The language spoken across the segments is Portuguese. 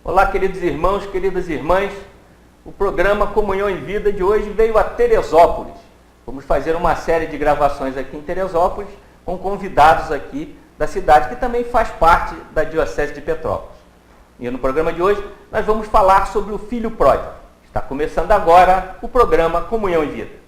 Olá, queridos irmãos, queridas irmãs. O programa Comunhão em Vida de hoje veio a Teresópolis. Vamos fazer uma série de gravações aqui em Teresópolis com convidados aqui da cidade, que também faz parte da Diocese de Petrópolis. E no programa de hoje nós vamos falar sobre o filho pródigo. Está começando agora o programa Comunhão em Vida.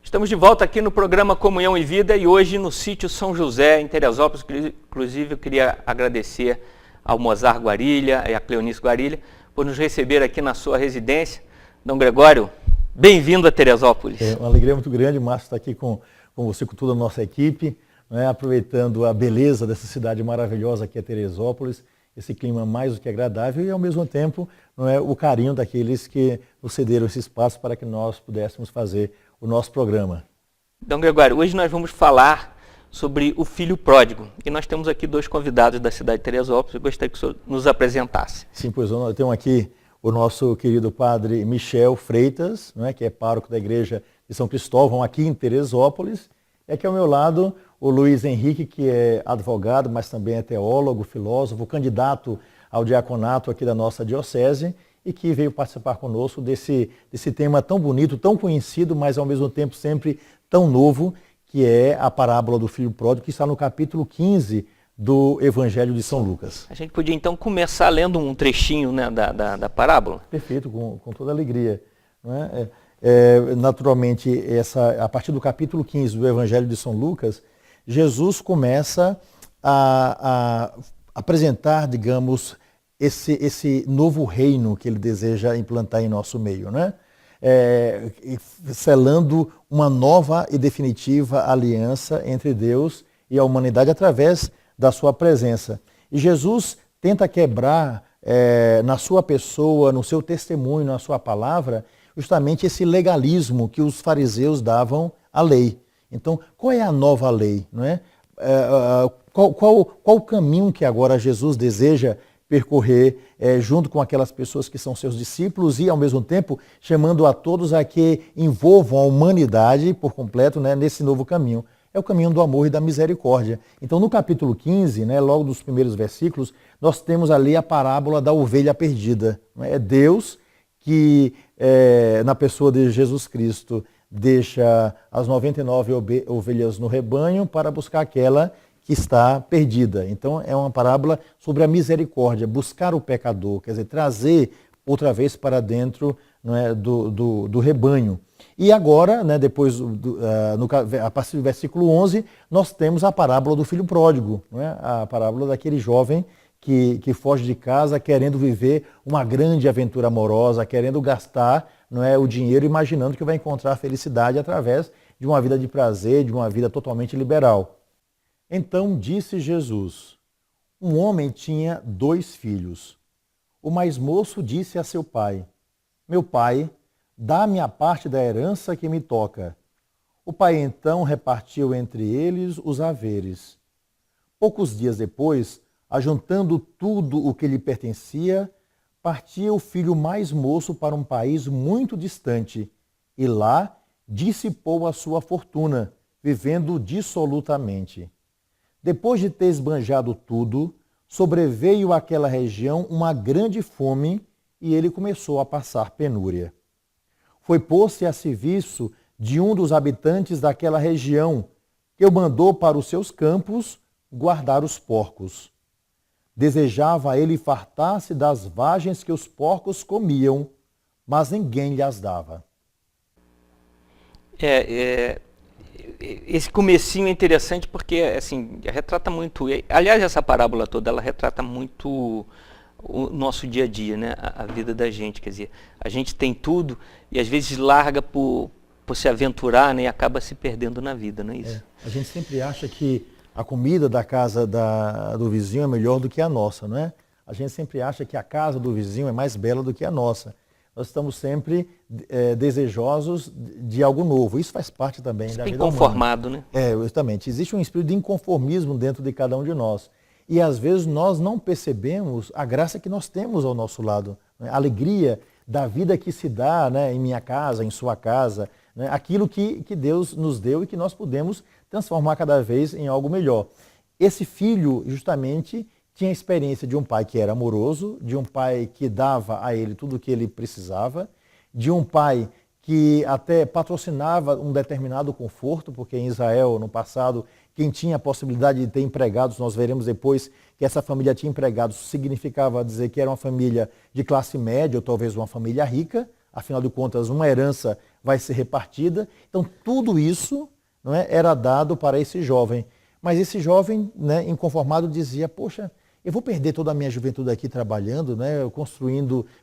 Estamos de volta aqui no programa Comunhão em Vida e hoje no sítio São José, em Teresópolis. Inclusive, eu queria agradecer ao Mozart Guarilha e a Cleonice Guarilha por nos receber aqui na sua residência. Dom Gregório, bem-vindo a Teresópolis. É uma alegria muito grande, Márcio, estar aqui com você, com toda a nossa equipe, né, aproveitando a beleza dessa cidade maravilhosa que é Teresópolis, esse clima mais do que agradável e, ao mesmo tempo, não é, o carinho daqueles que nos cederam esse espaço para que nós pudéssemos fazer o nosso programa. Dom Gregório, hoje nós vamos falar sobre o filho pródigo. E nós temos aqui dois convidados da cidade de Teresópolis. Eu gostaria que o senhor nos apresentasse. Sim, pois nós temos aqui o nosso querido padre Michel Freitas, não é, que é pároco da igreja de São Cristóvão, aqui em Teresópolis. E aqui ao meu lado o Luiz Henrique, que é advogado, mas também é teólogo, filósofo, candidato ao diaconato aqui da nossa diocese, e que veio participar conosco desse tema tão bonito, tão conhecido, mas ao mesmo tempo sempre tão novo, que é a parábola do filho pródigo, que está no capítulo 15 do Evangelho de São Lucas. A gente podia então começar lendo um trechinho, né, da parábola? Perfeito, com toda alegria. Não é? Naturalmente, a partir do capítulo 15 do Evangelho de São Lucas, Jesus começa a apresentar, digamos, esse novo reino que ele deseja implantar em nosso meio, né? Selando uma nova e definitiva aliança entre Deus e a humanidade através da sua presença. E Jesus tenta quebrar na sua pessoa, no seu testemunho, na sua palavra, justamente esse legalismo que os fariseus davam à lei. Então, qual é a nova lei? Não é? Qual o caminho que agora Jesus deseja percorrer junto com aquelas pessoas que são seus discípulos e, ao mesmo tempo, chamando a todos a que envolvam a humanidade por completo, né, nesse novo caminho? É o caminho do amor e da misericórdia. Então, no capítulo 15, né, logo nos primeiros versículos, nós temos ali a parábola da ovelha perdida. É Deus que, na pessoa de Jesus Cristo, deixa as 99 ovelhas no rebanho para buscar aquela que está perdida. Então, é uma parábola sobre a misericórdia, buscar o pecador, quer dizer, trazer outra vez para dentro, não é, do rebanho. E agora, né, depois, a partir do versículo 11, nós temos a parábola do filho pródigo, não é? A parábola daquele jovem que foge de casa querendo viver uma grande aventura amorosa, querendo gastar, não é, o dinheiro, imaginando que vai encontrar a felicidade através de uma vida de prazer, de uma vida totalmente liberal. Então disse Jesus: um homem tinha 2 filhos. O mais moço disse a seu pai: meu pai, dá-me a parte da herança que me toca. O pai então repartiu entre eles os haveres. Poucos dias depois, ajuntando tudo o que lhe pertencia, partia o filho mais moço para um país muito distante e lá dissipou a sua fortuna, vivendo dissolutamente. Depois de ter esbanjado tudo, sobreveio àquela região uma grande fome e ele começou a passar penúria. Foi pôr-se a serviço de um dos habitantes daquela região, que o mandou para os seus campos guardar os porcos. Desejava ele fartar-se das vagens que os porcos comiam, mas ninguém lhe as dava. Esse comecinho é interessante porque, assim, retrata muito... Aliás, essa parábola toda, ela retrata muito o nosso dia a dia, né? A vida da gente, quer dizer, a gente tem tudo e às vezes larga por se aventurar, né? E acaba se perdendo na vida, não é isso? A gente sempre acha que a comida da casa do vizinho é melhor do que a nossa, não é? A gente sempre acha que a casa do vizinho é mais bela do que a nossa. Nós estamos sempre desejosos de algo novo. Isso faz parte também da vida humana. Inconformado, né? Justamente. Existe um espírito de inconformismo dentro de cada um de nós. E às vezes nós não percebemos a graça que nós temos ao nosso lado, né? A alegria da vida que se dá, né, em minha casa, em sua casa, né? Aquilo que Deus nos deu e que nós podemos transformar cada vez em algo melhor. Esse filho, justamente, tinha a experiência de um pai que era amoroso, de um pai que dava a ele tudo o que ele precisava, de um pai que até patrocinava um determinado conforto, porque em Israel, no passado, quem tinha a possibilidade de ter empregados, nós veremos depois que essa família tinha empregados, significava dizer que era uma família de classe média ou talvez uma família rica, afinal de contas, uma herança vai ser repartida. Então, tudo isso, não é, era dado para esse jovem. Mas esse jovem, né, inconformado, dizia, poxa, eu vou perder toda a minha juventude aqui trabalhando, né,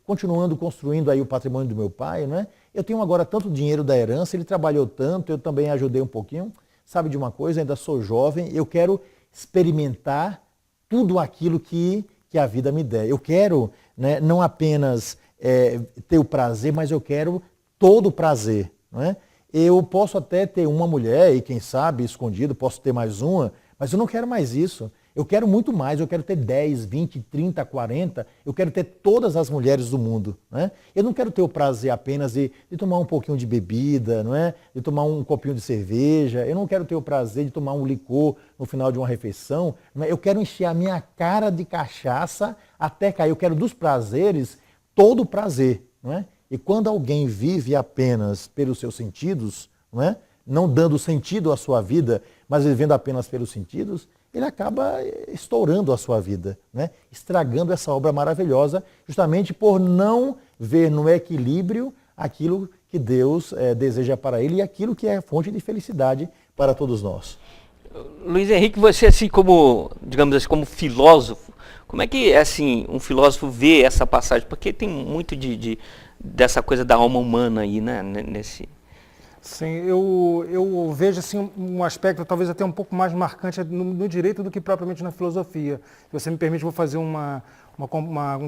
continuando construindo aí o patrimônio do meu pai, né? Eu tenho agora tanto dinheiro da herança, ele trabalhou tanto, eu também ajudei um pouquinho. Sabe de uma coisa, ainda sou jovem, eu quero experimentar tudo aquilo que a vida me der. Eu quero, né, não apenas ter o prazer, mas eu quero todo o prazer. Não é? Eu posso até ter uma mulher, e quem sabe, escondido, posso ter mais uma, mas eu não quero mais isso. Eu quero muito mais, eu quero ter 10, 20, 30, 40, eu quero ter todas as mulheres do mundo. Né? Eu não quero ter o prazer apenas de tomar um pouquinho de bebida, não é? De tomar um copinho de cerveja, eu não quero ter o prazer de tomar um licor no final de uma refeição, não é? Eu quero encher a minha cara de cachaça até cair, eu quero dos prazeres todo o prazer. Não é? E quando alguém vive apenas pelos seus sentidos, não dando sentido à sua vida, mas vivendo apenas pelos sentidos, ele acaba estourando a sua vida, né? Estragando essa obra maravilhosa, justamente por não ver no equilíbrio aquilo que Deus deseja para ele e aquilo que é fonte de felicidade para todos nós. Luiz Henrique, você assim como, digamos assim, como filósofo, como é que assim um filósofo vê essa passagem? Porque tem muito dessa coisa da alma humana aí, né? Nesse... Sim, eu vejo assim, um aspecto talvez até um pouco mais marcante no direito do que propriamente na filosofia. Se você me permite, vou fazer um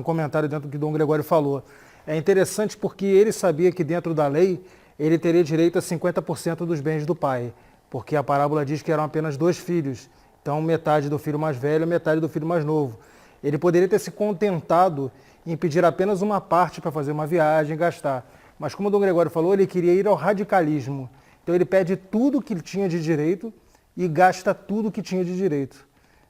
comentário dentro do que Dom Gregório falou. É interessante porque ele sabia que dentro da lei ele teria direito a 50% dos bens do pai, porque a parábola diz que eram apenas 2 filhos, então metade do filho mais velho e metade do filho mais novo. Ele poderia ter se contentado em pedir apenas uma parte para fazer uma viagem, gastar. Mas como o Dom Gregório falou, ele queria ir ao radicalismo. Então ele pede tudo que ele tinha de direito e gasta tudo que tinha de direito.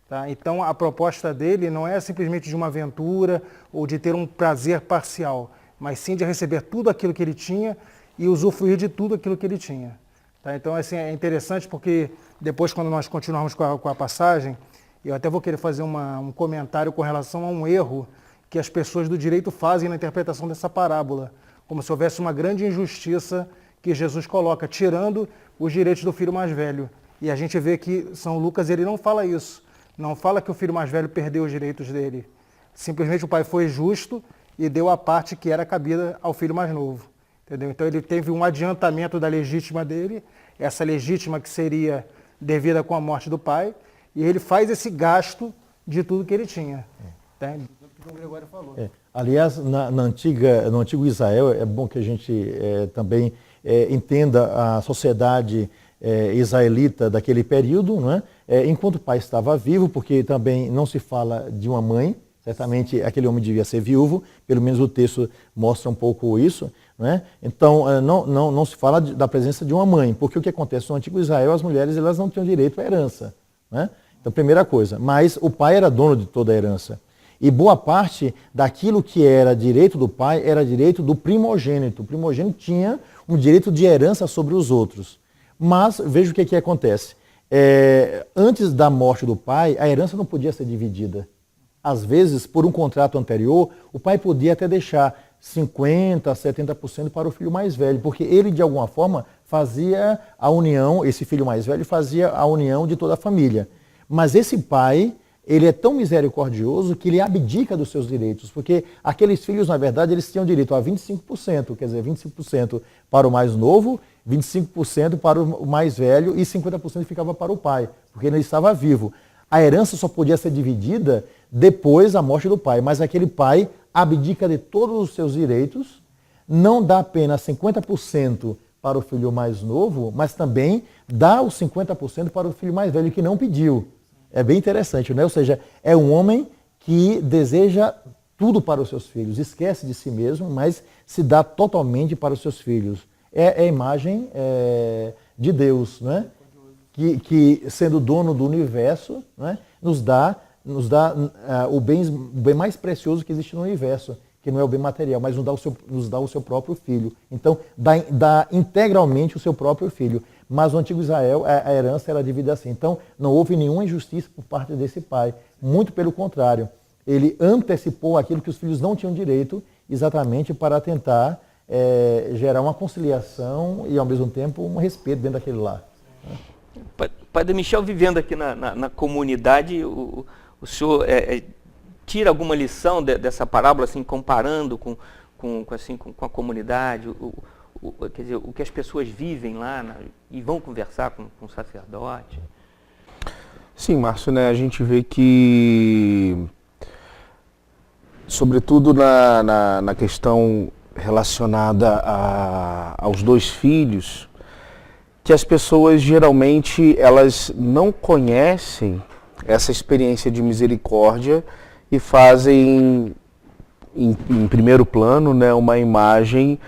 Tá? Então a proposta dele não é simplesmente de uma aventura ou de ter um prazer parcial, mas sim de receber tudo aquilo que ele tinha e usufruir de tudo aquilo que ele tinha. Tá? Então assim, é interessante porque depois, quando nós continuarmos com a passagem, eu até vou querer fazer um comentário com relação a um erro que as pessoas do direito fazem na interpretação dessa parábola, como se houvesse uma grande injustiça que Jesus coloca, tirando os direitos do filho mais velho. E a gente vê que São Lucas ele não fala isso, não fala que o filho mais velho perdeu os direitos dele. Simplesmente o pai foi justo e deu a parte que era cabida ao filho mais novo. Entendeu? Então ele teve um adiantamento da legítima dele, essa legítima que seria devida com a morte do pai, e ele faz esse gasto de tudo que ele tinha. Tá? O Gregório falou. Aliás, no antigo Israel, é bom que a gente também entenda a sociedade israelita daquele período, não é? Enquanto o pai estava vivo, porque também não se fala de uma mãe, certamente aquele homem devia ser viúvo, pelo menos o texto mostra um pouco isso, não é? Então não se fala da presença de uma mãe, porque o que acontece no antigo Israel, as mulheres elas não tinham direito à herança, não é? Então, primeira coisa, mas o pai era dono de toda a herança. E boa parte daquilo que era direito do pai era direito do primogênito. O primogênito tinha um direito de herança sobre os outros. Mas veja o que acontece. Antes da morte do pai, a herança não podia ser dividida. Às vezes, por um contrato anterior, o pai podia até deixar 50%, 70% para o filho mais velho, porque ele, de alguma forma, fazia a união, esse filho mais velho fazia a união de toda a família. Mas esse pai ele é tão misericordioso que ele abdica dos seus direitos, porque aqueles filhos, na verdade, eles tinham direito a 25%, quer dizer, 25% para o mais novo, 25% para o mais velho e 50% ficava para o pai, porque ele estava vivo. A herança só podia ser dividida depois da morte do pai, mas aquele pai abdica de todos os seus direitos, não dá apenas 50% para o filho mais novo, mas também dá os 50% para o filho mais velho que não pediu. É bem interessante, né? Ou seja, é um homem que deseja tudo para os seus filhos, esquece de si mesmo, mas se dá totalmente para os seus filhos. É a imagem de Deus, né? Que sendo dono do universo, né? nos dá o bem mais precioso que existe no universo, que não é o bem material, mas nos dá o seu próprio filho. Então, dá integralmente o seu próprio filho. Mas no antigo Israel, a herança era dividida assim. Então, não houve nenhuma injustiça por parte desse pai. Muito pelo contrário. Ele antecipou aquilo que os filhos não tinham direito, exatamente para tentar gerar uma conciliação e, ao mesmo tempo, um respeito dentro daquele lar. Padre Michel, vivendo aqui na comunidade, o senhor tira alguma lição dessa parábola, assim, comparando com a comunidade, quer dizer, o que as pessoas vivem lá e vão conversar com o sacerdote? Sim, Márcio, né, a gente vê que, sobretudo na questão relacionada aos dois filhos, que as pessoas geralmente elas não conhecem essa experiência de misericórdia e fazem em primeiro plano, né, uma imagem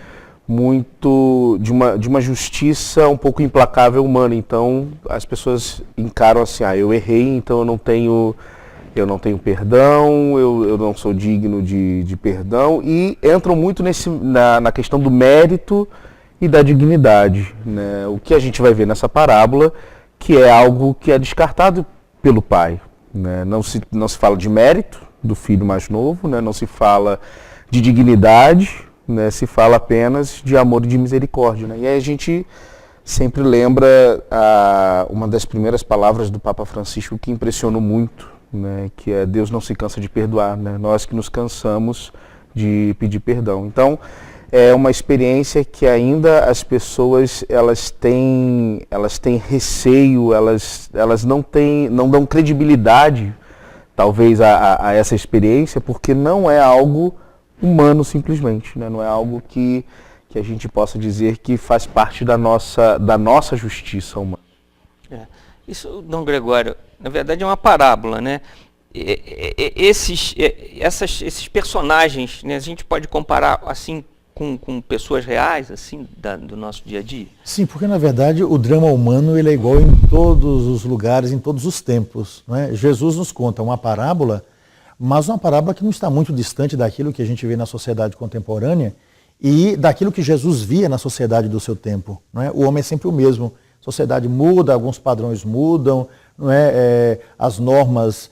muito de uma justiça um pouco implacável humana. Então as pessoas encaram assim, eu errei, então eu não tenho perdão, eu não sou digno de perdão, e entram muito na questão do mérito e da dignidade, né? O que a gente vai ver nessa parábola, que é algo que é descartado pelo pai, né? Não se fala de mérito do filho mais novo, né? Não se fala de dignidade, né? Se fala apenas de amor e de misericórdia, né? E aí a gente sempre lembra uma das primeiras palavras do Papa Francisco que impressionou muito, né? Que é: Deus não se cansa de perdoar, né? Nós que nos cansamos de pedir perdão. Então, é uma experiência que ainda as pessoas elas têm receio, elas não dão credibilidade, talvez, a essa experiência, porque não é algo humano simplesmente, né? Não é algo que a gente possa dizer que faz parte da nossa justiça humana. Isso, Dom Gregório, na verdade é uma parábola, né? Esses personagens, né, a gente pode comparar assim com pessoas reais, assim, do nosso dia a dia? Sim, porque na verdade o drama humano ele é igual em todos os lugares, em todos os tempos, né? Jesus nos conta uma parábola, mas uma parábola que não está muito distante daquilo que a gente vê na sociedade contemporânea e daquilo que Jesus via na sociedade do seu tempo, não é? O homem é sempre o mesmo, a sociedade muda, alguns padrões mudam, não é? As normas,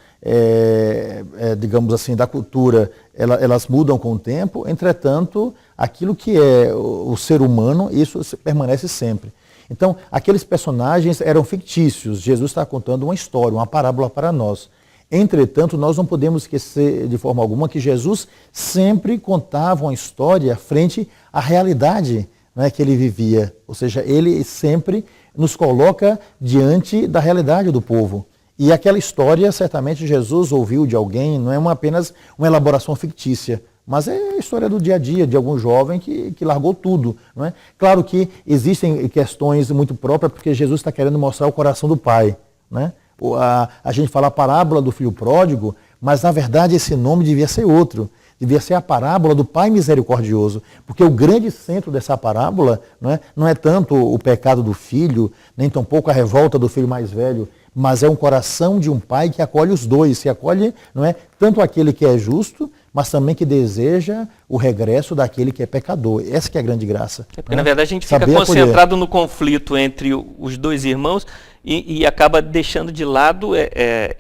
digamos assim, da cultura, elas mudam com o tempo, entretanto, aquilo que é o ser humano, isso permanece sempre. Então, aqueles personagens eram fictícios, Jesus está contando uma história, uma parábola para nós. Entretanto, nós não podemos esquecer de forma alguma que Jesus sempre contava uma história frente à realidade, né, que ele vivia. Ou seja, ele sempre nos coloca diante da realidade do povo. E aquela história, certamente, Jesus ouviu de alguém, não é apenas uma elaboração fictícia, mas é a história do dia a dia de algum jovem que largou tudo, não é? Claro que existem questões muito próprias, porque Jesus está querendo mostrar o coração do Pai, né? A gente fala a parábola do filho pródigo, mas na verdade esse nome devia ser outro. Devia ser a parábola do Pai misericordioso, porque o grande centro dessa parábola não é tanto o pecado do filho, nem tampouco a revolta do filho mais velho, mas é um coração de um pai que acolhe os dois, que acolhe, não é, tanto aquele que é justo, mas também que deseja o regresso daquele que é pecador. Essa que é a grande graça. Porque, na verdade, a gente fica concentrado no conflito entre os dois irmãos e acaba deixando de lado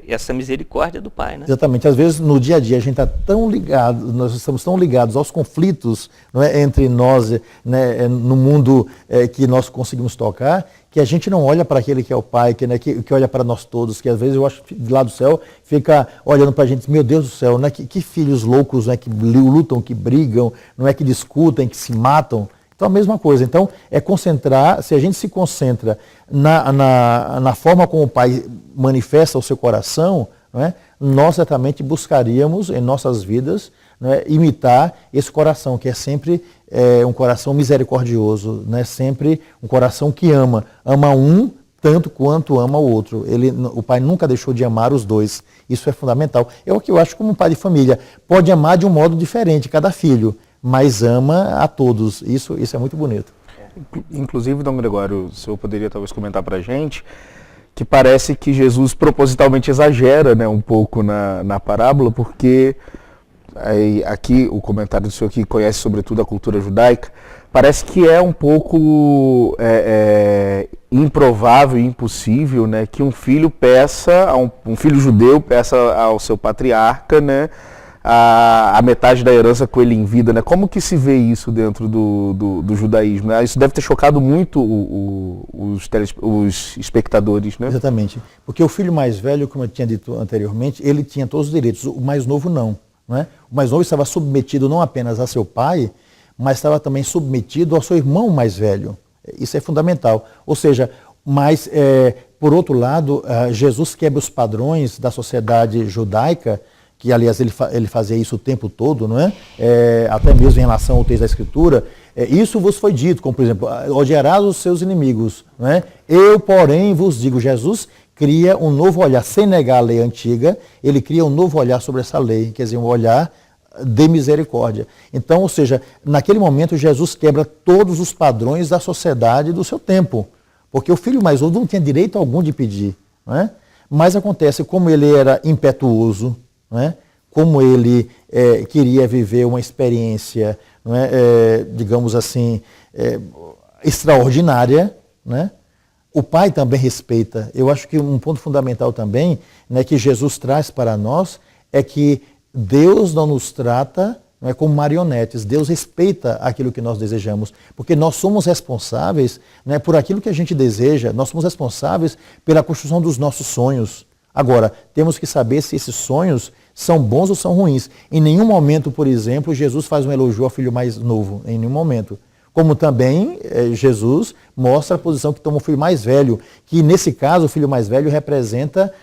essa misericórdia do Pai, né? Exatamente. Às vezes, no dia a dia, a gente está tão ligado, nós estamos tão ligados aos conflitos, não é, entre nós, né, no mundo que nós conseguimos tocar, que a gente não olha para aquele que é o Pai, que olha para nós todos, que às vezes eu acho que de lá do céu fica olhando para a gente, meu Deus do céu, né, que filhos loucos, né, que lutam, que brigam, não é, que discutem, que se matam. Então, a mesma coisa. Então, é concentrar, se a gente se concentra na forma como o Pai manifesta o seu coração, não é? Nós certamente buscaríamos em nossas vidas, não é, imitar esse coração, que é sempre um coração misericordioso, né? Sempre um coração que ama um tanto quanto ama o outro. O Pai nunca deixou de amar os dois. Isso é fundamental. É o que eu acho como um pai de família. Pode amar de um modo diferente cada filho, mas ama a todos. Isso é muito bonito. Inclusive, Dom Gregório, o senhor poderia talvez comentar para a gente que parece que Jesus propositalmente exagera, né, um pouco na parábola, porque aqui o comentário do senhor que conhece sobretudo a cultura judaica, parece que é um pouco improvável e impossível, né, que um filho peça, um filho judeu peça ao seu patriarca, né, a metade da herança com ele em vida, né? Como que se vê isso dentro do judaísmo? Né? Isso deve ter chocado muito os espectadores, né? Exatamente. Porque o filho mais velho, como eu tinha dito anteriormente, ele tinha todos os direitos, o mais novo não. Né? O mais novo estava submetido não apenas a seu pai, mas estava também submetido ao seu irmão mais velho. Isso é fundamental. Ou seja, mas, por outro lado, Jesus quebra os padrões da sociedade judaica, que aliás ele fazia isso o tempo todo, não é? Até mesmo em relação ao texto da Escritura, isso vos foi dito, como por exemplo, odiarás os seus inimigos, não é? Eu, porém, vos digo, Jesus cria um novo olhar, sem negar a lei antiga, ele cria um novo olhar sobre essa lei, quer dizer, um olhar de misericórdia. Então, ou seja, naquele momento Jesus quebra todos os padrões da sociedade do seu tempo, porque o filho mais novo não tinha direito algum de pedir, não é? Mas acontece, como ele era impetuoso, não é? Como ele queria viver uma experiência, não é? Digamos assim, extraordinária, né? O pai também respeita. Eu acho que um ponto fundamental também, né, que Jesus traz para nós é que Deus não nos trata, não é, como marionetes. Deus respeita aquilo que nós desejamos, porque nós somos responsáveis, né, por aquilo que a gente deseja, nós somos responsáveis pela construção dos nossos sonhos. Agora, temos que saber se esses sonhos são bons ou são ruins. Em nenhum momento, por exemplo, Jesus faz um elogio ao filho mais novo, em nenhum momento. Como também Jesus mostra a posição que toma o filho mais velho, que nesse caso o filho mais velho representa,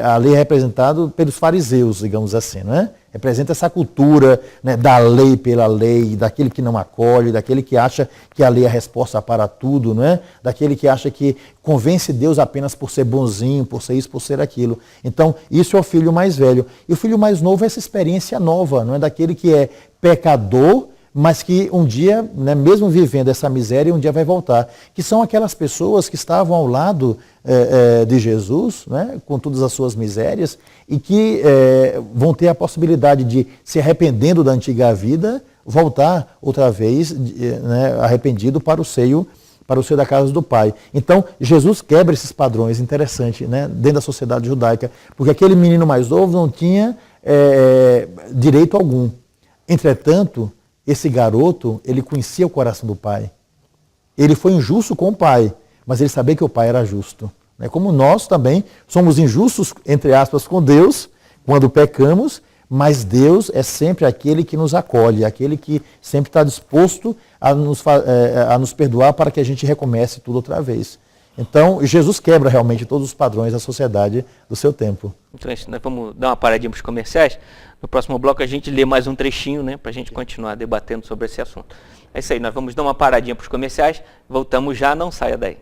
a lei é representado pelos fariseus, digamos assim, não é? Representa essa cultura, né, da lei pela lei, daquele que não acolhe, daquele que acha que a lei é a resposta para tudo, não é? Daquele que acha que convence Deus apenas por ser bonzinho, por ser isso, por ser aquilo. Então, isso é o filho mais velho. E o filho mais novo é essa experiência nova, não é? Daquele que é pecador, mas que um dia, né, mesmo vivendo essa miséria, um dia vai voltar. Que são aquelas pessoas que estavam ao lado de Jesus, né, com todas as suas misérias, e que vão ter a possibilidade de, se arrependendo da antiga vida, voltar outra vez, né, arrependido para o seio da casa do Pai. Então, Jesus quebra esses padrões, interessante, né, dentro da sociedade judaica, porque aquele menino mais novo não tinha direito algum. Entretanto, esse garoto, ele conhecia o coração do pai. Ele foi injusto com o pai, mas ele sabia que o pai era justo. Como nós também somos injustos, entre aspas, com Deus, quando pecamos, mas Deus é sempre aquele que nos acolhe, aquele que sempre está disposto a nos perdoar para que a gente recomece tudo outra vez. Então, Jesus quebra realmente todos os padrões da sociedade do seu tempo. Então, nós vamos dar uma paradinha para os comerciais. No próximo bloco a gente lê mais um trechinho, né, para a gente continuar debatendo sobre esse assunto. É isso aí, nós vamos dar uma paradinha para os comerciais. Voltamos já, não saia daí.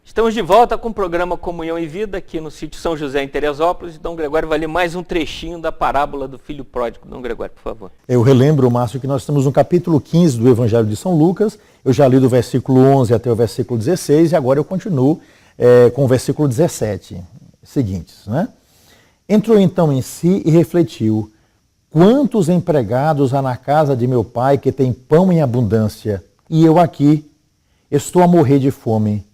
Estamos de volta com o programa Comunhão e Vida, aqui no sítio São José, em Teresópolis. Dom Gregório vai ler mais um trechinho da parábola do filho pródigo. Dom Gregório, por favor. Eu relembro, Márcio, que nós estamos no capítulo 15 do Evangelho de São Lucas. Eu já li do versículo 11 até o versículo 16 e agora eu continuo com o versículo 17, seguintes, né? Entrou então em si e refletiu: quantos empregados há na casa de meu pai que tem pão em abundância, e eu aqui estou a morrer de fome.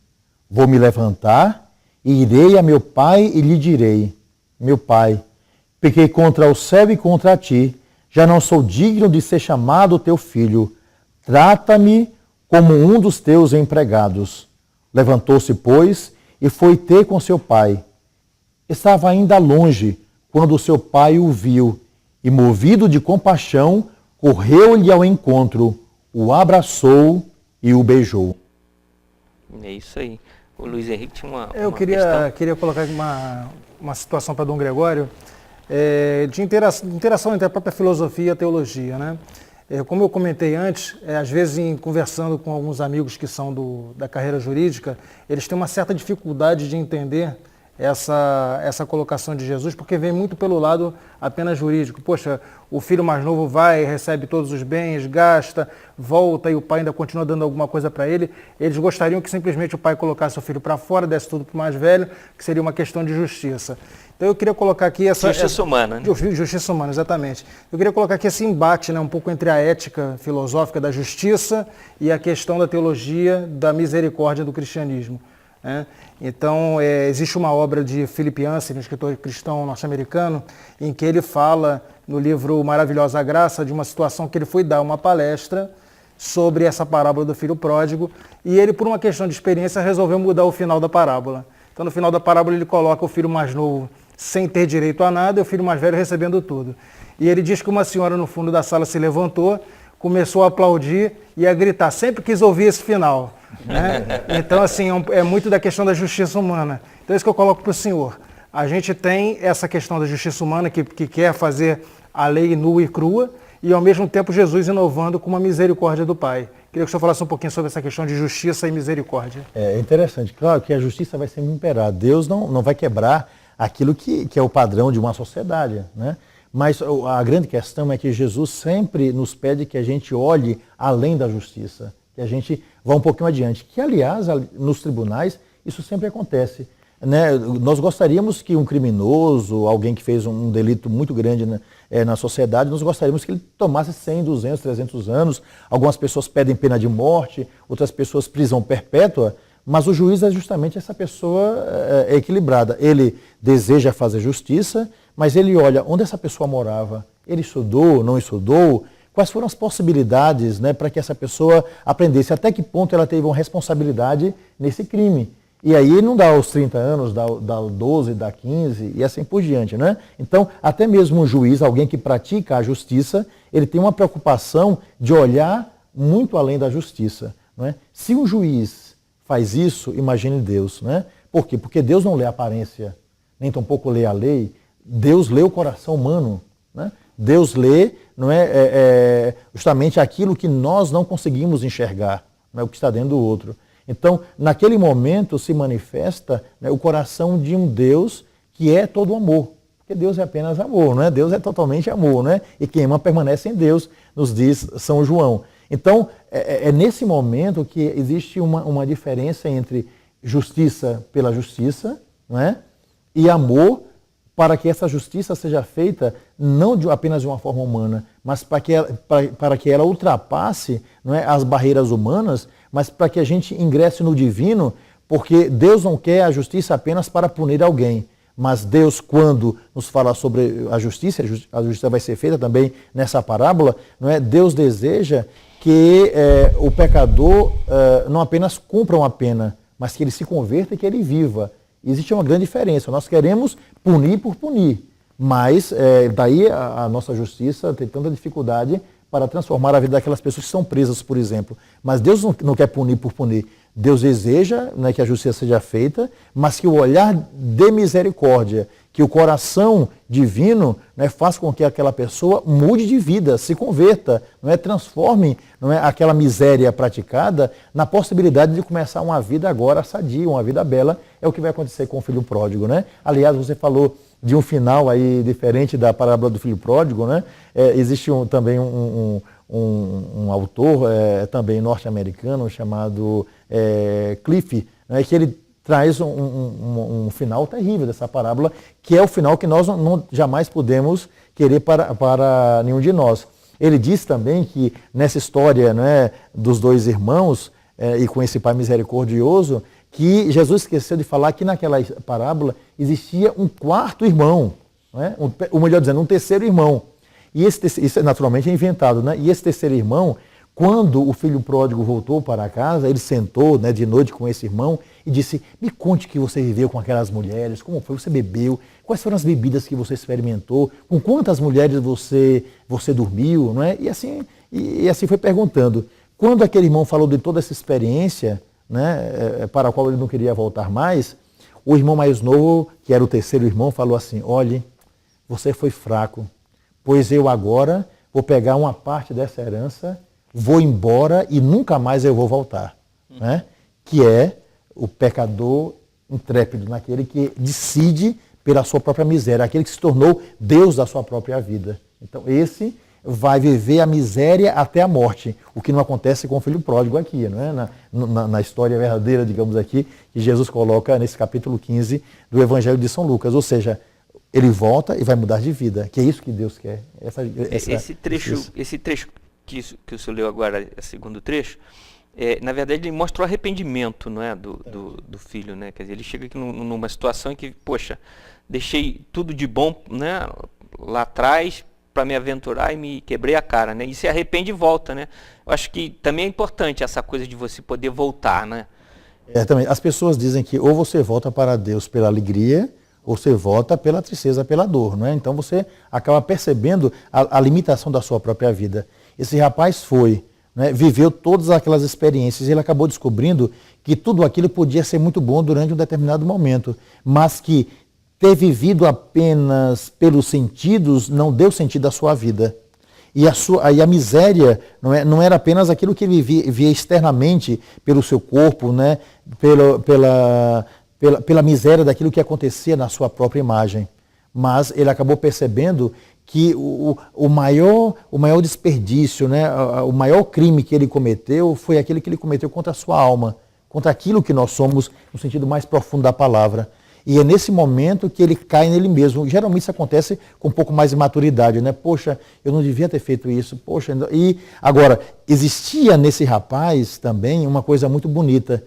Vou me levantar e irei a meu pai e lhe direi: meu pai, pequei contra o céu e contra ti, já não sou digno de ser chamado teu filho. Trata-me como um dos teus empregados. Levantou-se, pois, e foi ter com seu pai. Estava ainda longe quando seu pai o viu e, movido de compaixão, correu-lhe ao encontro, o abraçou e o beijou. É isso aí. O Luiz Henrique tinha uma Eu queria colocar aqui uma situação para Dom Gregório de interação entre a própria filosofia e a teologia, né? Como eu comentei antes, às vezes conversando com alguns amigos que são da carreira jurídica, eles têm uma certa dificuldade de entender essa colocação de Jesus, porque vem muito pelo lado apenas jurídico. Poxa, o filho mais novo vai, recebe todos os bens, gasta, volta e o pai ainda continua dando alguma coisa para ele. Eles gostariam que simplesmente o pai colocasse o filho para fora, desse tudo para o mais velho, que seria uma questão de justiça. Então eu queria colocar aqui Justiça humana, né? Justiça humana, exatamente. Eu queria colocar aqui esse embate, né, um pouco entre a ética filosófica da justiça e a questão da teologia da misericórdia do cristianismo. Então, existe uma obra de Philip Yancey, um escritor cristão norte-americano, em que ele fala, no livro Maravilhosa Graça, de uma situação que ele foi dar uma palestra sobre essa parábola do filho pródigo, e ele, por uma questão de experiência, resolveu mudar o final da parábola. Então, no final da parábola, ele coloca o filho mais novo sem ter direito a nada e o filho mais velho recebendo tudo. E ele diz que uma senhora no fundo da sala se levantou, começou a aplaudir e a gritar. Sempre quis ouvir esse final. Né? Então, assim, é muito da questão da justiça humana. Então, é isso que eu coloco para o senhor. A gente tem essa questão da justiça humana que quer fazer a lei nua e crua e, ao mesmo tempo, Jesus inovando com uma misericórdia do Pai. Queria que o senhor falasse um pouquinho sobre essa questão de justiça e misericórdia. É interessante. Claro que a justiça vai sempre imperar. Deus não vai quebrar aquilo que é o padrão de uma sociedade, né? Mas a grande questão é que Jesus sempre nos pede que a gente olhe além da justiça, que a gente vá um pouquinho adiante. Que, aliás, nos tribunais, isso sempre acontece. Né? Nós gostaríamos que um criminoso, alguém que fez um delito muito grande na sociedade, nós gostaríamos que ele tomasse 100, 200, 300 anos. Algumas pessoas pedem pena de morte, outras pessoas prisão perpétua, mas o juiz é justamente essa pessoa equilibrada. Ele deseja fazer justiça, mas ele olha onde essa pessoa morava, ele estudou, não estudou, quais foram as possibilidades, né, para que essa pessoa aprendesse, até que ponto ela teve uma responsabilidade nesse crime. E aí não dá os 30 anos, dá 12, dá 15 e assim por diante, né? Então, até mesmo um juiz, alguém que pratica a justiça, ele tem uma preocupação de olhar muito além da justiça, não é? Se um juiz faz isso, imagine Deus, né? Por quê? Porque Deus não lê a aparência, nem tampouco lê a lei. Deus lê o coração humano, né? Deus lê, não justamente aquilo que nós não conseguimos enxergar, não é o que está dentro do outro. Então, naquele momento se manifesta, né, o coração de um Deus que é todo amor, porque Deus é apenas amor, não é? Deus é totalmente amor, né? E quem ama permanece em Deus, nos diz São João. Então, é nesse momento que existe uma diferença entre justiça pela justiça, não é? E amor, para que essa justiça seja feita não apenas de uma forma humana, mas para que ela ultrapasse, não é, as barreiras humanas, mas para que a gente ingresse no divino, porque Deus não quer a justiça apenas para punir alguém, mas Deus, quando nos fala sobre a justiça vai ser feita também nessa parábola, não é? Deus deseja que o pecador não apenas cumpra uma pena, mas que ele se converta e que ele viva. Existe uma grande diferença. Nós queremos punir por punir, mas daí a nossa justiça tem tanta dificuldade para transformar a vida daquelas pessoas que são presas, por exemplo. Mas Deus não quer punir por punir. Deus deseja, né, que a justiça seja feita, mas que o olhar de misericórdia que o coração divino, né, faz com que aquela pessoa mude de vida, se converta, não é, transforme, não é, aquela miséria praticada na possibilidade de começar uma vida agora sadia, uma vida bela. É o que vai acontecer com o filho pródigo, né? Aliás, você falou de um final aí diferente da parábola do filho pródigo, né? Existe também um autor também norte-americano chamado Cliff, né, que ele traz um final terrível dessa parábola, que é o final que nós não jamais podemos querer para nenhum de nós. Ele diz também que nessa história, né, dos dois irmãos e com esse pai misericordioso, que Jesus esqueceu de falar que naquela parábola existia um quarto irmão, né, ou melhor dizendo, um terceiro irmão. E isso naturalmente é inventado, né? E esse terceiro irmão, quando o filho pródigo voltou para casa, ele sentou, né, de noite com esse irmão e disse: me conte que você viveu com aquelas mulheres, como foi, você bebeu, quais foram as bebidas que você experimentou, com quantas mulheres você dormiu, não é? E assim foi perguntando. Quando aquele irmão falou de toda essa experiência, né, para a qual ele não queria voltar mais, o irmão mais novo, que era o terceiro irmão, falou assim: olhe, você foi fraco, pois eu agora vou pegar uma parte dessa herança, vou embora e nunca mais eu vou voltar. Né? Que é o pecador intrépido, naquele que decide pela sua própria miséria, aquele que se tornou Deus da sua própria vida. Então esse vai viver a miséria até a morte, o que não acontece com o filho pródigo aqui, não é? Na história verdadeira, digamos aqui, que Jesus coloca nesse capítulo 15 do Evangelho de São Lucas, ou seja, ele volta e vai mudar de vida, que é isso que Deus quer. Esse trecho que o senhor leu agora, o segundo trecho, na verdade ele mostra o arrependimento, não é, do filho, né? Quer dizer, ele chega aqui numa situação em que, poxa, deixei tudo de bom, né, lá atrás para me aventurar e me quebrei a cara, né? E se arrepende e volta, né? Eu acho que também é importante essa coisa de você poder voltar, né? Também. As pessoas dizem que ou você volta para Deus pela alegria, ou você volta pela tristeza, pela dor, não é? Então você acaba percebendo a limitação da sua própria vida. Esse rapaz foi, né, viveu todas aquelas experiências e ele acabou descobrindo que tudo aquilo podia ser muito bom durante um determinado momento, mas que ter vivido apenas pelos sentidos não deu sentido à sua vida. E a miséria não era apenas aquilo que ele via externamente pelo seu corpo, né, pela miséria daquilo que acontecia na sua própria imagem. Mas ele acabou percebendo que o maior desperdício, né, o maior crime que ele cometeu foi aquele que ele cometeu contra a sua alma, contra aquilo que nós somos no sentido mais profundo da palavra. E é nesse momento que ele cai nele mesmo. Geralmente isso acontece com um pouco mais de maturidade, né? Poxa, eu não devia ter feito isso. Poxa, e agora, existia nesse rapaz também uma coisa muito bonita,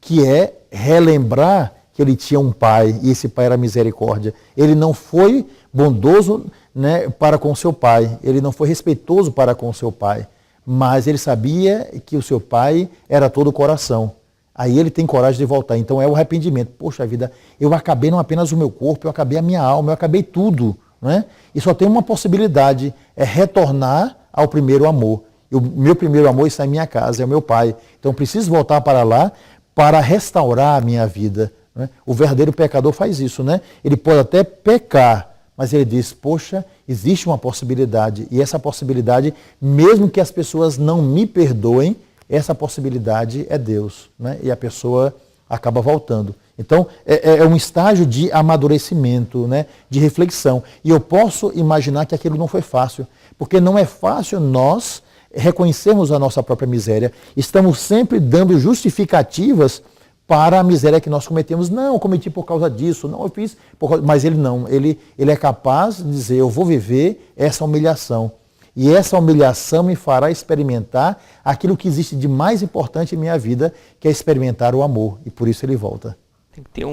que é relembrar que ele tinha um pai, e esse pai era misericórdia. Ele não foi bondoso, né, para com seu pai, ele não foi respeitoso para com seu pai, mas ele sabia que o seu pai era todo o coração. Aí ele tem coragem de voltar. Então é o arrependimento. Poxa vida, eu acabei não apenas o meu corpo, eu acabei a minha alma, eu acabei tudo. Né? E só tem uma possibilidade, é retornar ao primeiro amor. O meu primeiro amor está em minha casa, é o meu pai. Então eu preciso voltar para lá para restaurar a minha vida. Né? O verdadeiro pecador faz isso. Né? Ele pode até pecar, mas ele diz, poxa, existe uma possibilidade. E essa possibilidade, mesmo que as pessoas não me perdoem, essa possibilidade é Deus, né? E a pessoa acaba voltando. Então, é um estágio de amadurecimento, né? De reflexão. E eu posso imaginar que aquilo não foi fácil, porque não é fácil nós reconhecermos a nossa própria miséria. Estamos sempre dando justificativas para a miséria que nós cometemos. Não, eu cometi por causa disso, não, eu fiz por causa... Mas ele não, ele é capaz de dizer, eu vou viver essa humilhação. E essa humilhação me fará experimentar aquilo que existe de mais importante em minha vida, que é experimentar o amor. E por isso ele volta. Tem que ter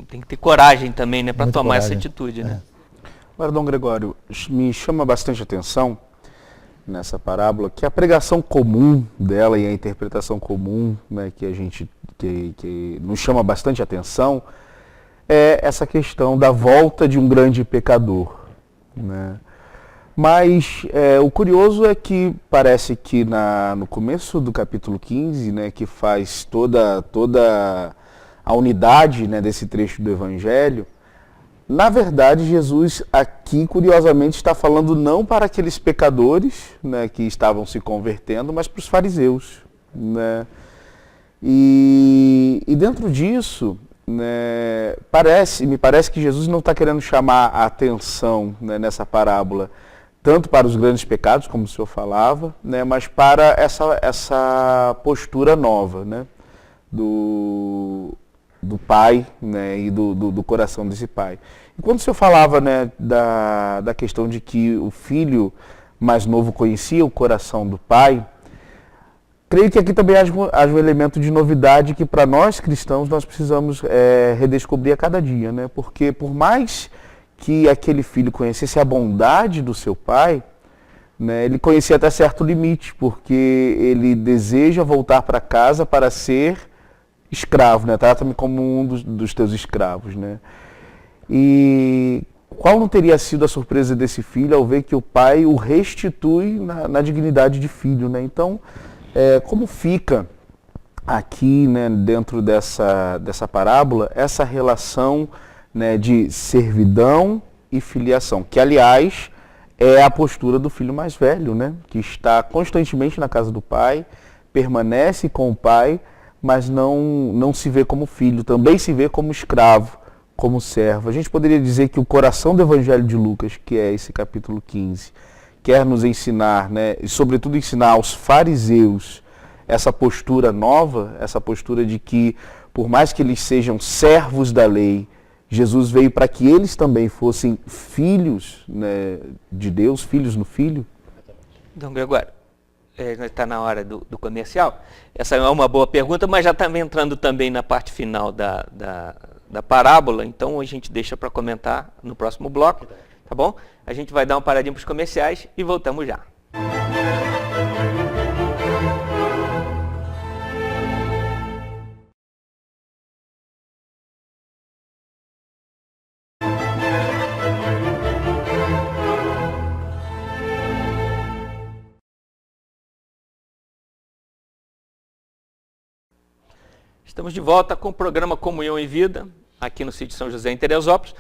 tem que ter coragem também, né, para tomar essa atitude, né? Agora, Dom Gregório, me chama bastante atenção nessa parábola que a pregação comum dela e a interpretação comum, né, que a gente que nos chama bastante atenção é essa questão da volta de um grande pecador, né? Mas o curioso é que parece que no começo do capítulo 15, né, que faz toda a unidade, né, desse trecho do Evangelho, Na verdade, Jesus aqui, curiosamente, está falando não para aqueles pecadores, né, que estavam se convertendo, mas para os fariseus, né? E dentro disso, né, me parece que Jesus não está querendo chamar a atenção, né, nessa parábola, tanto para os grandes pecados, como o senhor falava, né, mas para essa postura nova, né, do pai, né, e do coração desse pai. E quando o senhor falava, né, da questão de que o filho mais novo conhecia o coração do pai, creio que aqui também há um elemento de novidade que para nós cristãos nós precisamos redescobrir a cada dia, né? Porque por mais que aquele filho conhecesse a bondade do seu pai, né, ele conhecia até certo limite, porque ele deseja voltar para casa para ser escravo, né? Trata-me como um dos teus escravos, né? E qual não teria sido a surpresa desse filho ao ver que o pai o restitui na dignidade de filho, né? Então, como fica aqui, né, dentro dessa parábola, essa relação, né, de servidão e filiação, que aliás é a postura do filho mais velho, né, que está constantemente na casa do pai, permanece com o pai, mas não se vê como filho, também se vê como escravo, como servo. A gente poderia dizer que o coração do Evangelho de Lucas, que é esse capítulo 15, quer nos ensinar, né, e sobretudo ensinar aos fariseus essa postura nova, essa postura de que, por mais que eles sejam servos da lei, Jesus veio para que eles também fossem filhos, né, de Deus, filhos no Filho. Dom Gregório, está na hora do comercial. Essa é uma boa pergunta, mas já está entrando também na parte final da parábola, então a gente deixa para comentar no próximo bloco, tá bom? A gente vai dar uma paradinha para os comerciais e voltamos já. Estamos de volta com o programa Comunhão em Vida, aqui no sítio São José, em Teresópolis.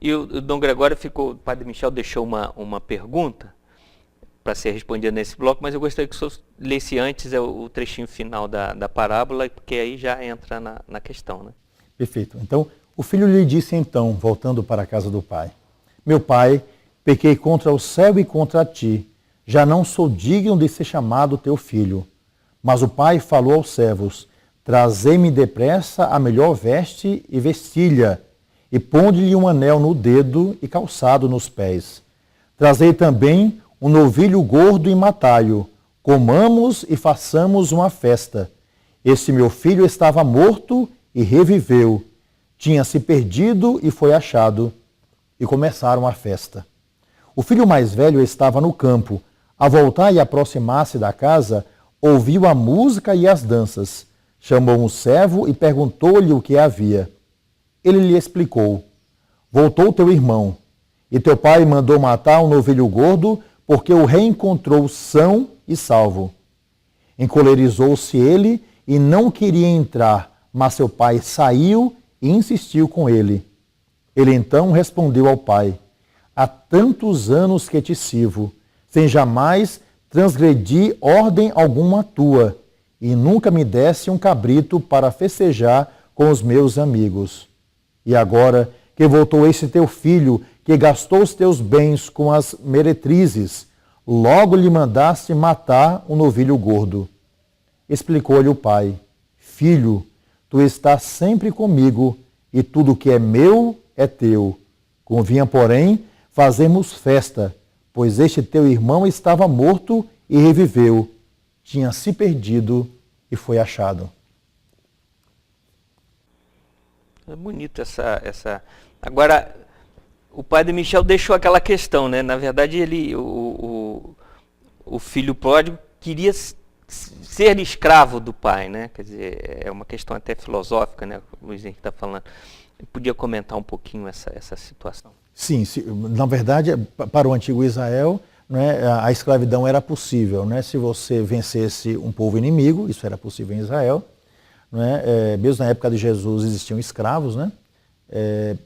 E o Dom Gregório o Padre Michel deixou uma pergunta para ser respondida nesse bloco, mas eu gostaria que o senhor lesse antes o trechinho final da parábola, porque aí já entra na questão, né? Perfeito. Então, o filho lhe disse então, voltando para a casa do pai: meu pai, pequei contra o céu e contra ti, já não sou digno de ser chamado teu filho. Mas o pai falou aos servos: trazei-me depressa a melhor veste e vestilha, e ponde-lhe um anel no dedo e calçado nos pés. Trazei também um novilho gordo e matai-o. Comamos e façamos uma festa. Este meu filho estava morto e reviveu. Tinha se perdido e foi achado. E começaram a festa. O filho mais velho estava no campo. Ao voltar e aproximar-se da casa, ouviu a música e as danças. Chamou um servo e perguntou-lhe o que havia. Ele lhe explicou: voltou teu irmão, e teu pai mandou matar um novilho gordo, porque o reencontrou são e salvo. Encolerizou-se ele e não queria entrar, mas seu pai saiu e insistiu com ele. Ele então respondeu ao pai: há tantos anos que te sirvo, sem jamais transgredir ordem alguma tua, e nunca me desse um cabrito para festejar com os meus amigos. E agora que voltou esse teu filho, que gastou os teus bens com as meretrizes, logo lhe mandaste matar um novilho gordo. Explicou-lhe o pai: filho, tu estás sempre comigo, e tudo que é meu é teu. Convinha, porém, fazermos festa, pois este teu irmão estava morto e reviveu. Tinha se perdido e foi achado. É bonito essa... Agora, o Padre Michel deixou aquela questão, né? Na verdade, o filho pródigo queria ser escravo do pai, né? Quer dizer, é uma questão até filosófica, né? O Luiz Henrique está falando. Eu podia comentar um pouquinho essa situação? Sim, na verdade, para o antigo Israel, né, a escravidão era possível, né? Se você vencesse um povo inimigo, isso era possível em Israel, né? Mesmo na época de Jesus existiam escravos, né?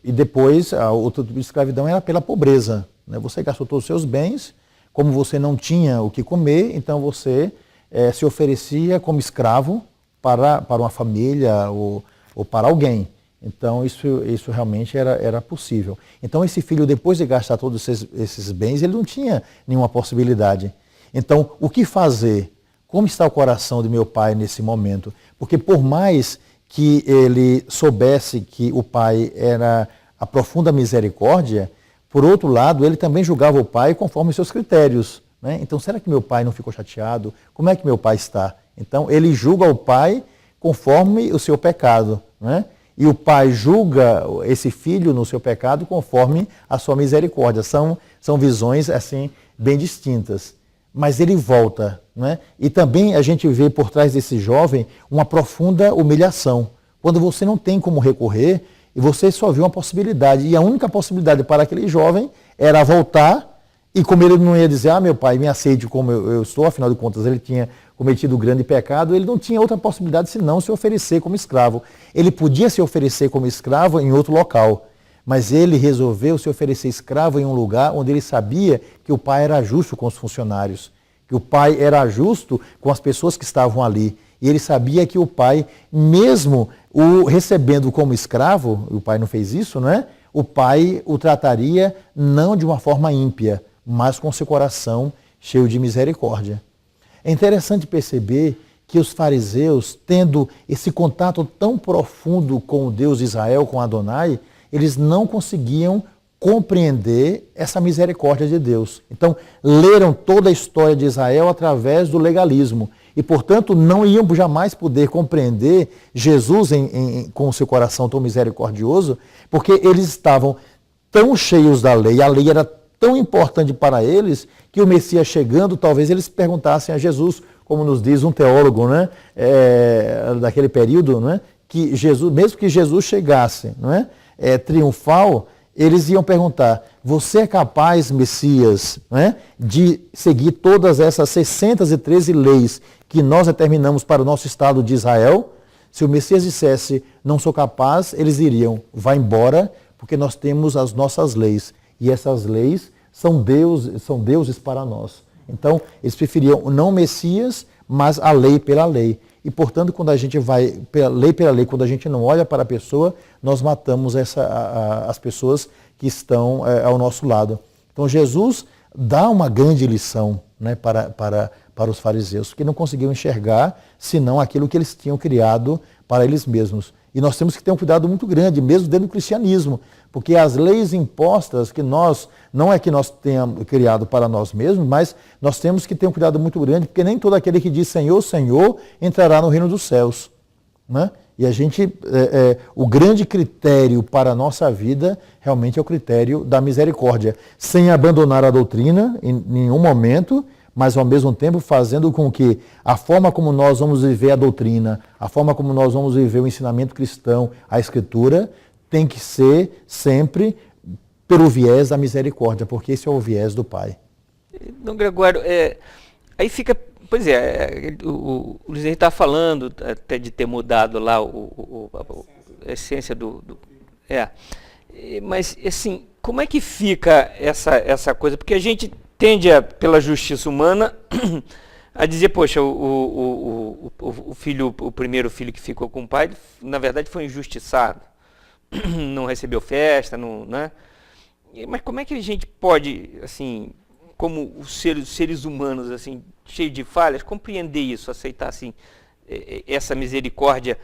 E depois, a outro tipo de escravidão era pela pobreza. Né? Você gastou todos os seus bens, como você não tinha o que comer, então você se oferecia como escravo para uma família ou para alguém. Então isso realmente era possível. Então esse filho, depois de gastar todos esses bens, ele não tinha nenhuma possibilidade. Então o que fazer? Como está o coração de meu pai nesse momento? Porque por mais que ele soubesse que o pai era a profunda misericórdia, por outro lado, ele também julgava o pai conforme os seus critérios. Né? Então, será que meu pai não ficou chateado? Como é que meu pai está? Então, ele julga o pai conforme o seu pecado. Né? E o pai julga esse filho no seu pecado conforme a sua misericórdia. São visões assim bem distintas. Mas ele volta. Né? E também a gente vê por trás desse jovem uma profunda humilhação. Quando você não tem como recorrer, e você só viu uma possibilidade. E a única possibilidade para aquele jovem era voltar, e como ele não ia dizer, meu pai, me aceite como eu estou, afinal de contas ele tinha cometido um grande pecado, ele não tinha outra possibilidade senão se oferecer como escravo. Ele podia se oferecer como escravo em outro local, mas ele resolveu se oferecer escravo em um lugar onde ele sabia que o pai era justo com os funcionários, que o pai era justo com as pessoas que estavam ali. E ele sabia que o pai, mesmo o recebendo como escravo, o pai não fez isso, não é? O pai o trataria não de uma forma ímpia, mas com seu coração cheio de misericórdia. É interessante perceber que os fariseus, tendo esse contato tão profundo com o Deus de Israel, com Adonai, eles não conseguiam compreender essa misericórdia de Deus. Então, leram toda a história de Israel através do legalismo e, portanto, não iam jamais poder compreender Jesus com o seu coração tão misericordioso, porque eles estavam tão cheios da lei, a lei era tão importante para eles, que o Messias chegando, talvez eles perguntassem a Jesus, como nos diz um teólogo, né, daquele período, né, que Jesus, mesmo que Jesus chegasse, né, triunfal, eles iam perguntar, você é capaz, Messias, né, de seguir todas essas 613 leis que nós determinamos para o nosso Estado de Israel? Se o Messias dissesse, não sou capaz, eles diriam, vá embora, porque nós temos as nossas leis. E essas leis são deuses para nós. Então, eles preferiam não o Messias, mas a lei pela lei. E, portanto, quando a gente vai pela lei, quando a gente não olha para a pessoa, nós matamos as pessoas que estão ao nosso lado. Então, Jesus dá uma grande lição, né, para os fariseus, que não conseguiam enxergar senão aquilo que eles tinham criado para eles mesmos. E nós temos que ter um cuidado muito grande, mesmo dentro do cristianismo, porque as leis impostas que não é que nós tenhamos criado para nós mesmos, mas nós temos que ter um cuidado muito grande, porque nem todo aquele que diz Senhor, Senhor, entrará no reino dos céus. Né? E a gente, o grande critério para a nossa vida realmente é o critério da misericórdia, sem abandonar a doutrina em nenhum momento, mas ao mesmo tempo fazendo com que a forma como nós vamos viver a doutrina, a forma como nós vamos viver o ensinamento cristão, a Escritura, tem que ser sempre pelo viés da misericórdia, porque esse é o viés do Pai. Dom Gregório, aí fica, pois o Luiz Henrique está falando até de ter mudado lá a essência mas assim, como é que fica essa coisa? Porque a gente tende, pela justiça humana, a dizer, poxa, o primeiro filho que ficou com o pai, na verdade foi injustiçado, não recebeu festa, né? Mas como é que a gente pode, assim, como os seres humanos, assim, cheios de falhas, compreender isso, aceitar, assim, essa misericórdia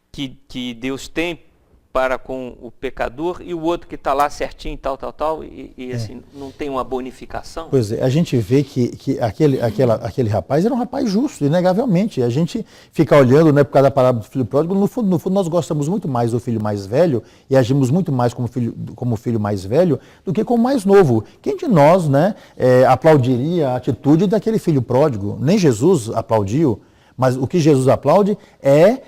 que Deus tem para com o pecador e o outro que está lá certinho, tal, assim, não tem uma bonificação? Pois é, a gente vê que aquele rapaz era um rapaz justo, inegavelmente. A gente fica olhando, né, por causa da parábola do filho pródigo, no fundo nós gostamos muito mais do filho mais velho e agimos muito mais como filho mais velho do que como mais novo. Quem de nós, né, aplaudiria a atitude daquele filho pródigo? Nem Jesus aplaudiu, mas o que Jesus aplaude é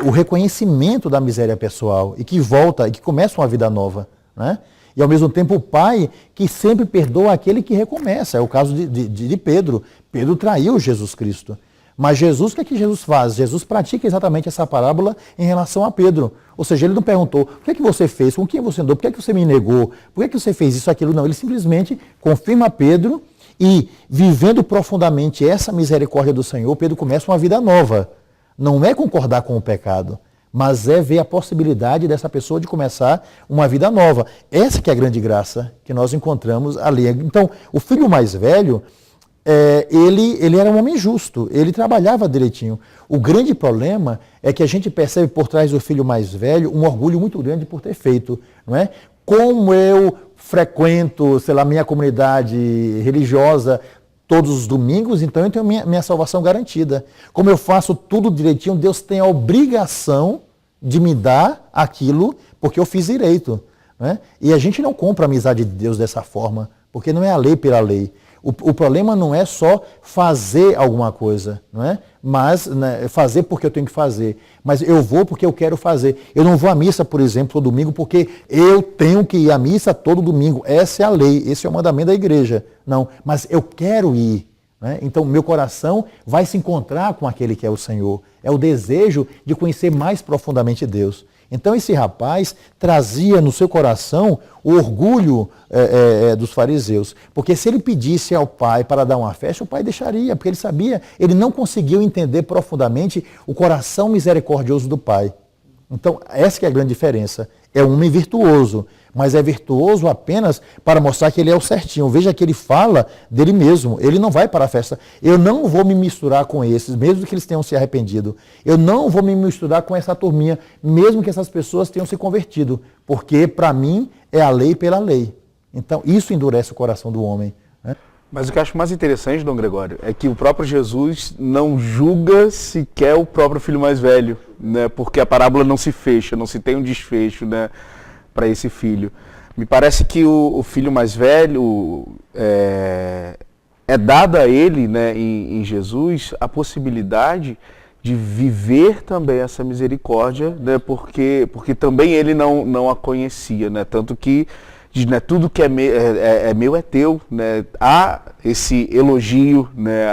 o reconhecimento da miséria pessoal e que volta, e que começa uma vida nova, né? E ao mesmo tempo o pai que sempre perdoa aquele que recomeça. É o caso de Pedro. Pedro traiu Jesus Cristo. Mas Jesus, o que é que Jesus faz? Jesus pratica exatamente essa parábola em relação a Pedro. Ou seja, ele não perguntou, o que é que você fez? Com quem você andou? Por que é que você me negou? Por que é que você fez isso, aquilo? Não, ele simplesmente confirma Pedro e, vivendo profundamente essa misericórdia do Senhor, Pedro começa uma vida nova. Não é concordar com o pecado, mas é ver a possibilidade dessa pessoa de começar uma vida nova. Essa que é a grande graça que nós encontramos ali. Então, o filho mais velho, ele era um homem justo, ele trabalhava direitinho. O grande problema é que a gente percebe por trás do filho mais velho um orgulho muito grande por ter feito, não é? Como eu frequento, sei lá, minha comunidade religiosa todos os domingos, então eu tenho minha salvação garantida. Como eu faço tudo direitinho, Deus tem a obrigação de me dar aquilo porque eu fiz direito, não é? E a gente não compra a amizade de Deus dessa forma, porque não é a lei pela lei. O problema não é só fazer alguma coisa, não é? Mas fazer porque eu tenho que fazer. Mas eu vou porque eu quero fazer. Eu não vou à missa, por exemplo, todo domingo, porque eu tenho que ir à missa todo domingo. Essa é a lei, esse é o mandamento da igreja. Não, mas eu quero ir. Né? Então, meu coração vai se encontrar com aquele que é o Senhor. É o desejo de conhecer mais profundamente Deus. Então esse rapaz trazia no seu coração o orgulho dos fariseus. Porque se ele pedisse ao pai para dar uma festa, o pai deixaria, porque ele sabia, ele não conseguiu entender profundamente o coração misericordioso do pai. Então essa que é a grande diferença. É um homem virtuoso, mas é virtuoso apenas para mostrar que ele é o certinho. Veja que ele fala dele mesmo, ele não vai para a festa. Eu não vou me misturar com esses, mesmo que eles tenham se arrependido. Eu não vou me misturar com essa turminha, mesmo que essas pessoas tenham se convertido, porque para mim é a lei pela lei. Então isso endurece o coração do homem. Né? Mas o que eu acho mais interessante, Dom Gregório, é que o próprio Jesus não julga sequer o próprio filho mais velho, né? Porque a parábola não se fecha, não se tem um desfecho, né, para esse filho. Me parece que o filho mais velho é dado a ele, né, em Jesus, a possibilidade de viver também essa misericórdia, né, porque também ele não a conhecia, né, tanto que diz, né, tudo que é meu é teu, né, há esse elogio, né,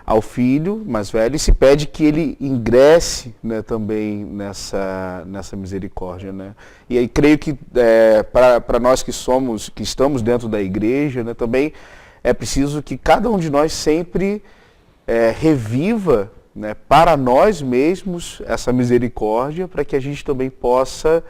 ao filho mais velho e se pede que ele ingresse, né, também nessa misericórdia, né. E aí creio que para nós que estamos dentro da igreja, né, também é preciso que cada um de nós sempre reviva, né, para nós mesmos essa misericórdia, para que a gente também possa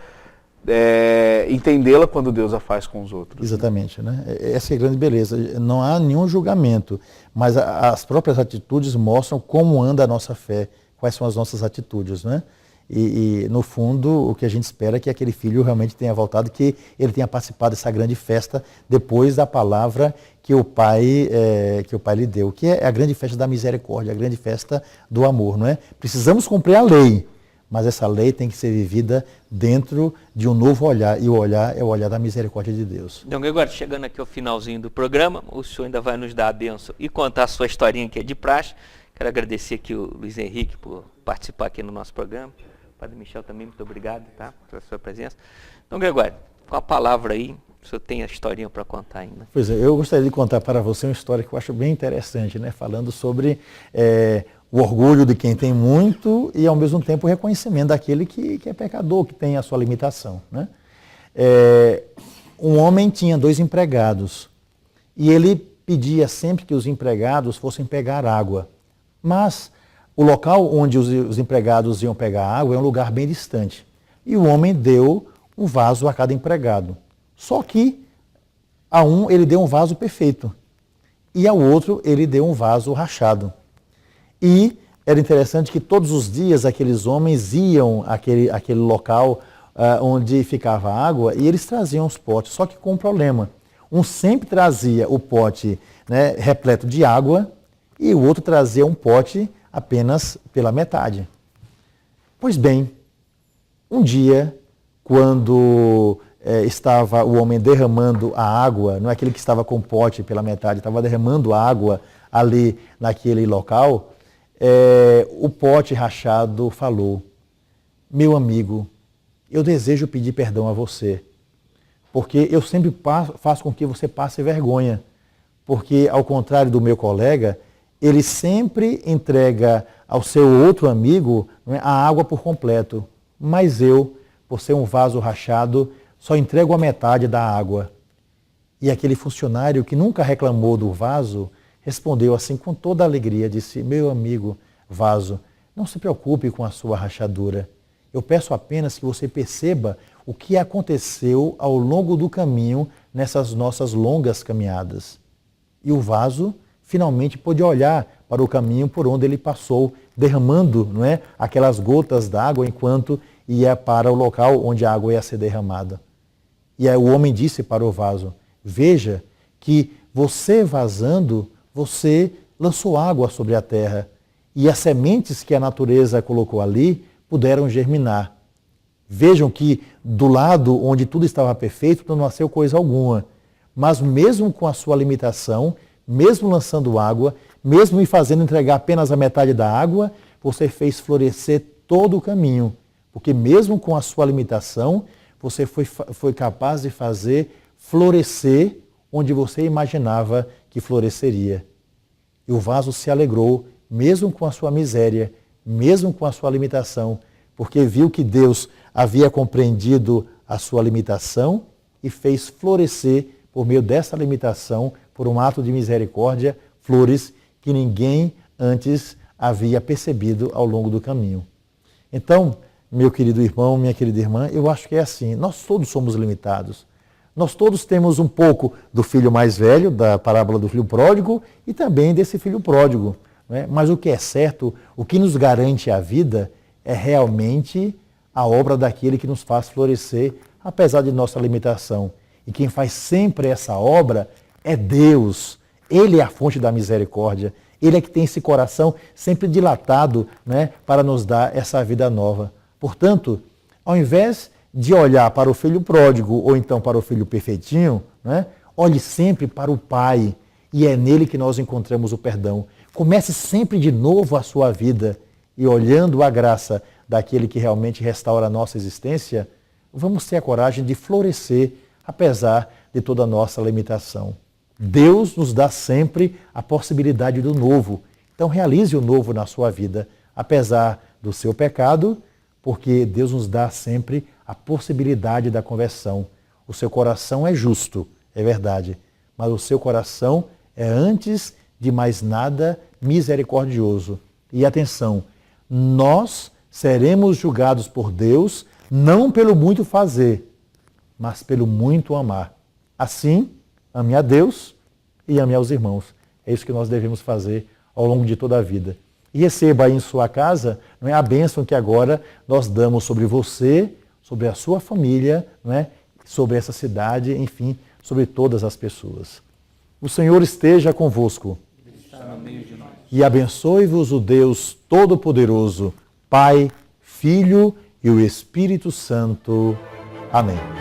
entendê-la quando Deus a faz com os outros. Exatamente, né? Essa é a grande beleza. Não há nenhum julgamento, mas as próprias atitudes mostram como anda a nossa fé, quais são as nossas atitudes, né? E no fundo, o que a gente espera é que aquele filho realmente tenha voltado, que ele tenha participado dessa grande festa depois da palavra que o pai lhe deu, que é a grande festa da misericórdia, a grande festa do amor, não é? Precisamos cumprir a lei, mas essa lei tem que ser vivida dentro de um novo olhar, e o olhar é o olhar da misericórdia de Deus. Então, agora, chegando aqui ao finalzinho do programa, o senhor ainda vai nos dar a bênção e contar a sua historinha que é de praxe. Quero agradecer aqui o Luiz Henrique por participar aqui no nosso programa. Padre Michel também, muito obrigado, tá, pela sua presença. Então, Gregório, com a palavra aí, o senhor tem a historinha para contar ainda. Pois é, eu gostaria de contar para você uma história que eu acho bem interessante, né? Falando sobre o orgulho de quem tem muito e, ao mesmo tempo, o reconhecimento daquele que é pecador, que tem a sua limitação, né? Um homem tinha 2 empregados e ele pedia sempre que os empregados fossem pegar água, mas o local onde os empregados iam pegar água é um lugar bem distante. E o homem deu um vaso a cada empregado. Só que a um ele deu um vaso perfeito e ao outro ele deu um vaso rachado. E era interessante que todos os dias aqueles homens iam àquele local onde ficava a água e eles traziam os potes, só que com um problema. Um sempre trazia o pote, né, repleto de água e o outro trazia um pote apenas pela metade. Pois bem, um dia, quando estava o homem derramando a água, não é aquele que estava com o pote pela metade, estava derramando a água ali naquele local, o pote rachado falou: meu amigo, eu desejo pedir perdão a você, porque eu sempre faço com que você passe vergonha, porque ao contrário do meu colega, ele sempre entrega ao seu outro amigo, não é, a água por completo. Mas eu, por ser um vaso rachado, só entrego a metade da água. E aquele funcionário que nunca reclamou do vaso, respondeu assim com toda a alegria, disse: meu amigo vaso, não se preocupe com a sua rachadura. Eu peço apenas que você perceba o que aconteceu ao longo do caminho nessas nossas longas caminhadas. E o vaso finalmente pôde olhar para o caminho por onde ele passou, derramando, não é, aquelas gotas d'água enquanto ia para o local onde a água ia ser derramada. E aí o homem disse para o vaso: veja que você vazando, você lançou água sobre a terra e as sementes que a natureza colocou ali puderam germinar. Vejam que do lado onde tudo estava perfeito não nasceu coisa alguma, mas mesmo com a sua limitação, mesmo lançando água, mesmo me fazendo entregar apenas a metade da água, você fez florescer todo o caminho, porque mesmo com a sua limitação, você foi capaz de fazer florescer onde você imaginava que floresceria. E o vaso se alegrou, mesmo com a sua miséria, mesmo com a sua limitação, porque viu que Deus havia compreendido a sua limitação e fez florescer, por meio dessa limitação, por um ato de misericórdia, flores que ninguém antes havia percebido ao longo do caminho. Então, meu querido irmão, minha querida irmã, eu acho que é assim, nós todos somos limitados. Nós todos temos um pouco do filho mais velho, da parábola do filho pródigo, e também desse filho pródigo. Não é? Mas o que é certo, o que nos garante a vida, é realmente a obra daquele que nos faz florescer, apesar de nossa limitação. E quem faz sempre essa obra é Deus. Ele é a fonte da misericórdia. Ele é que tem esse coração sempre dilatado, né, para nos dar essa vida nova. Portanto, ao invés de olhar para o filho pródigo ou então para o filho perfeitinho, né, olhe sempre para o Pai. E é nele que nós encontramos o perdão. Comece sempre de novo a sua vida e olhando a graça daquele que realmente restaura a nossa existência, vamos ter a coragem de florescer apesar de toda a nossa limitação. Deus nos dá sempre a possibilidade do novo. Então realize o novo na sua vida, apesar do seu pecado, porque Deus nos dá sempre a possibilidade da conversão. O seu coração é justo, é verdade, mas o seu coração é, antes de mais nada, misericordioso. E atenção, nós seremos julgados por Deus não pelo muito fazer, mas pelo muito amar. Assim, ame a Deus e ame aos irmãos. É isso que nós devemos fazer ao longo de toda a vida. E receba aí em sua casa, não é, a bênção que agora nós damos sobre você, sobre a sua família, não é, sobre essa cidade, enfim, sobre todas as pessoas. O Senhor esteja convosco. E abençoe-vos o Deus Todo-Poderoso, Pai, Filho e o Espírito Santo. Amém.